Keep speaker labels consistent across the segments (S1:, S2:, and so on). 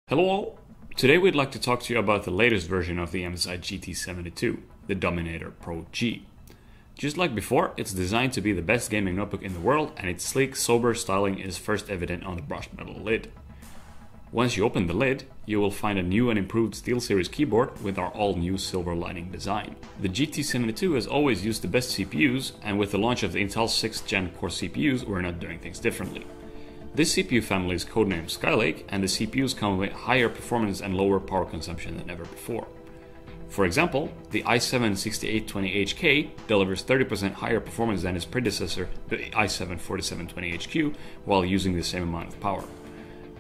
S1: Hello all! Today we'd like to talk to you about the latest version of the MSI GT72, the Dominator Pro G. Just like before, it's designed to be the best gaming notebook in the world, and its sleek, sober styling is first evident on the brushed metal lid. Once you open the lid, you will find a new and improved SteelSeries keyboard with our all-new silver lining design. The GT72 has always used the best CPUs, and with the launch of the Intel 6th Gen Core CPUs, we're not doing things differently. This CPU family is codenamed Skylake, and the CPUs come with higher performance and lower power consumption than ever before. For example, the i7-6820HK delivers 30% higher performance than its predecessor, the i7-4720HQ, while using the same amount of power.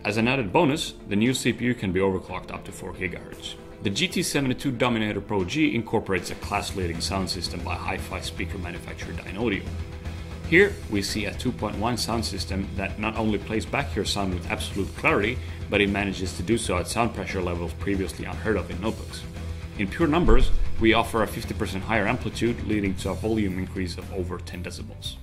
S1: As an added bonus, the new CPU can be overclocked up to 4 GHz. The GT72 Dominator Pro G incorporates a class-leading sound system by hi-fi speaker manufacturer Dynaudio. Here we see a 2.1 sound system that not only plays back your sound with absolute clarity, but it manages to do so at sound pressure levels previously unheard of in notebooks. In pure numbers, we offer a 50% higher amplitude, leading to a volume increase of over 10 decibels.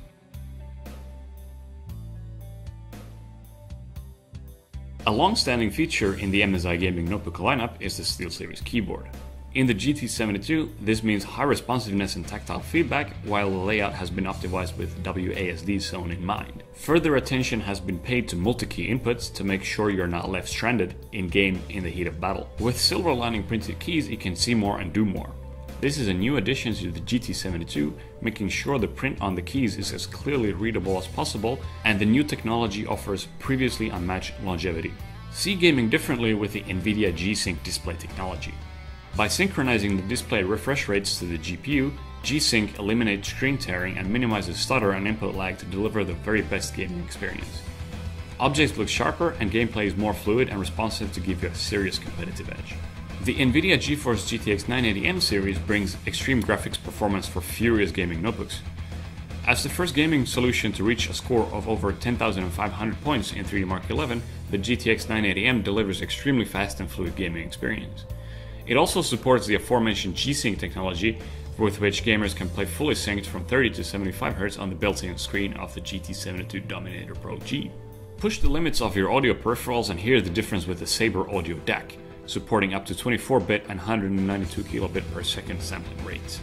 S1: A long-standing feature in the MSI gaming notebook lineup is the SteelSeries keyboard. In the GT72, this means high responsiveness and tactile feedback, while the layout has been optimized with WASD zone in mind. Further attention has been paid to multi-key inputs to make sure you're not left stranded in-game in the heat of battle. With silver lining printed keys, you can see more and do more. This is a new addition to the GT72, making sure the print on the keys is as clearly readable as possible, and the new technology offers previously unmatched longevity. See gaming differently with the NVIDIA G-Sync display technology. By synchronizing the display refresh rates to the GPU, G-Sync eliminates screen tearing and minimizes stutter and input lag to deliver the very best gaming experience. Objects look sharper and gameplay is more fluid and responsive to give you a serious competitive edge. The NVIDIA GeForce GTX 980M series brings extreme graphics performance for furious gaming notebooks. As the first gaming solution to reach a score of over 10,500 points in 3D Mark 11, the GTX 980M delivers extremely fast and fluid gaming experience. It also supports the aforementioned G-Sync technology, with which gamers can play fully synced from 30 to 75 Hz on the built-in screen of the GT72 Dominator Pro G. Push the limits of your audio peripherals and hear the difference with the Sabre Audio DAC, supporting up to 24-bit and 192 kilobit per second sampling rates.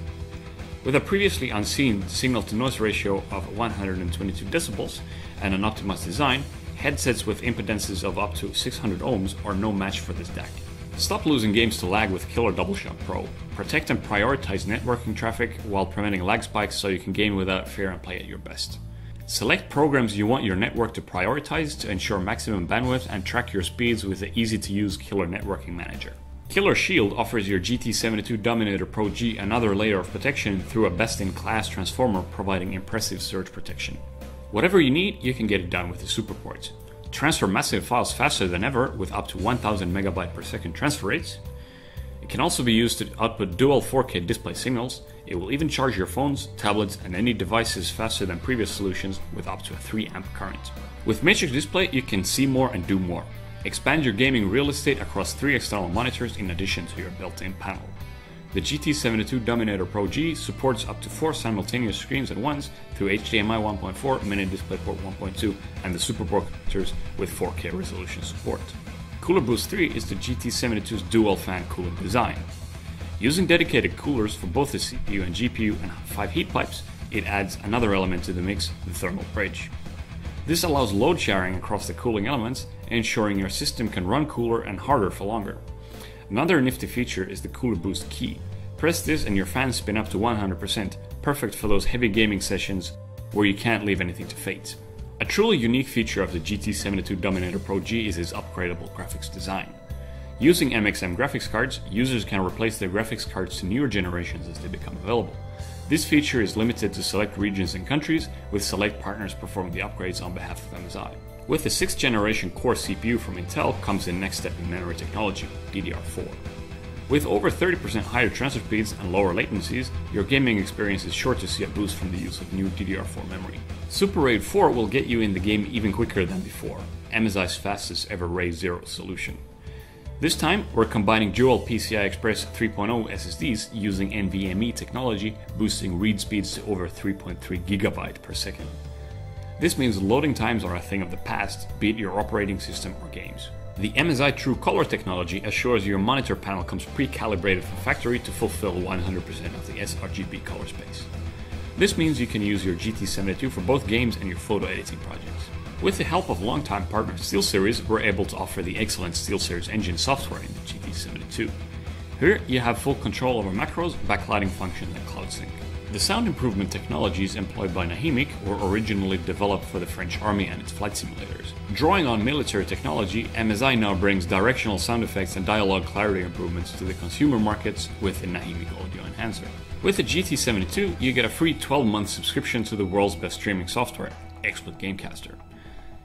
S1: With a previously unseen signal-to-noise ratio of 122 decibels and an optimized design, headsets with impedances of up to 600 ohms are no match for this DAC. Stop losing games to lag with Killer DoubleShock Pro. Protect and prioritize networking traffic while preventing lag spikes so you can game without fear and play at your best. Select programs you want your network to prioritize to ensure maximum bandwidth and track your speeds with the easy-to-use Killer Networking Manager. Killer Shield offers your GT72 Dominator Pro G another layer of protection through a best-in-class transformer providing impressive surge protection. Whatever you need, you can get it done with the SuperPort. Transfer massive files faster than ever with up to 1000 MB per second transfer rates. It can also be used to output dual 4K display signals. It will even charge your phones, tablets and any devices faster than previous solutions with up to a 3 amp current. With Matrix Display you can see more and do more. Expand your gaming real estate across 3 external monitors in addition to your built-in panel. The GT72 Dominator Pro G supports up to 4 simultaneous screens at once through HDMI 1.4, Mini DisplayPort 1.2 and the SuperPort connectors with 4K resolution support. Cooler Boost 3 is the GT72's dual fan cooling design. Using dedicated coolers for both the CPU and GPU and 5 heat pipes, it adds another element to the mix, the thermal bridge. This allows load sharing across the cooling elements, ensuring your system can run cooler and harder for longer. Another nifty feature is the Cooler Boost key. Press this and your fans spin up to 100%, perfect for those heavy gaming sessions where you can't leave anything to fate. A truly unique feature of the GT72 Dominator Pro G is its upgradable graphics design. Using MXM graphics cards, users can replace their graphics cards to newer generations as they become available. This feature is limited to select regions and countries, with select partners performing the upgrades on behalf of MSI. With the 6th generation Core CPU from Intel comes the next step in memory technology, DDR4. With over 30% higher transfer speeds and lower latencies, your gaming experience is sure to see a boost from the use of new DDR4 memory. Super RAID 4 will get you in the game even quicker than before, MSI's fastest ever RAID 0 solution. This time, we're combining dual PCI Express 3.0 SSDs using NVMe technology, boosting read speeds to over 3.3 GB per second. This means loading times are a thing of the past, be it your operating system or games. The MSI True Color technology assures your monitor panel comes pre-calibrated from factory to fulfill 100% of the sRGB color space. This means you can use your GT72 for both games and your photo editing projects. With the help of longtime partner SteelSeries, we're able to offer the excellent SteelSeries engine software in the GT72. Here you have full control over macros, backlighting functions and cloud sync. The sound improvement technologies employed by Nahimic were originally developed for the French Army and its flight simulators. Drawing on military technology, MSI now brings directional sound effects and dialogue clarity improvements to the consumer markets with the Nahimic Audio Enhancer. With the GT72, you get a free 12-month subscription to the world's best streaming software, XSplit Gamecaster.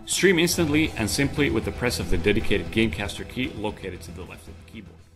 S1: Stream instantly and simply with the press of the dedicated Gamecaster key located to the left of the keyboard.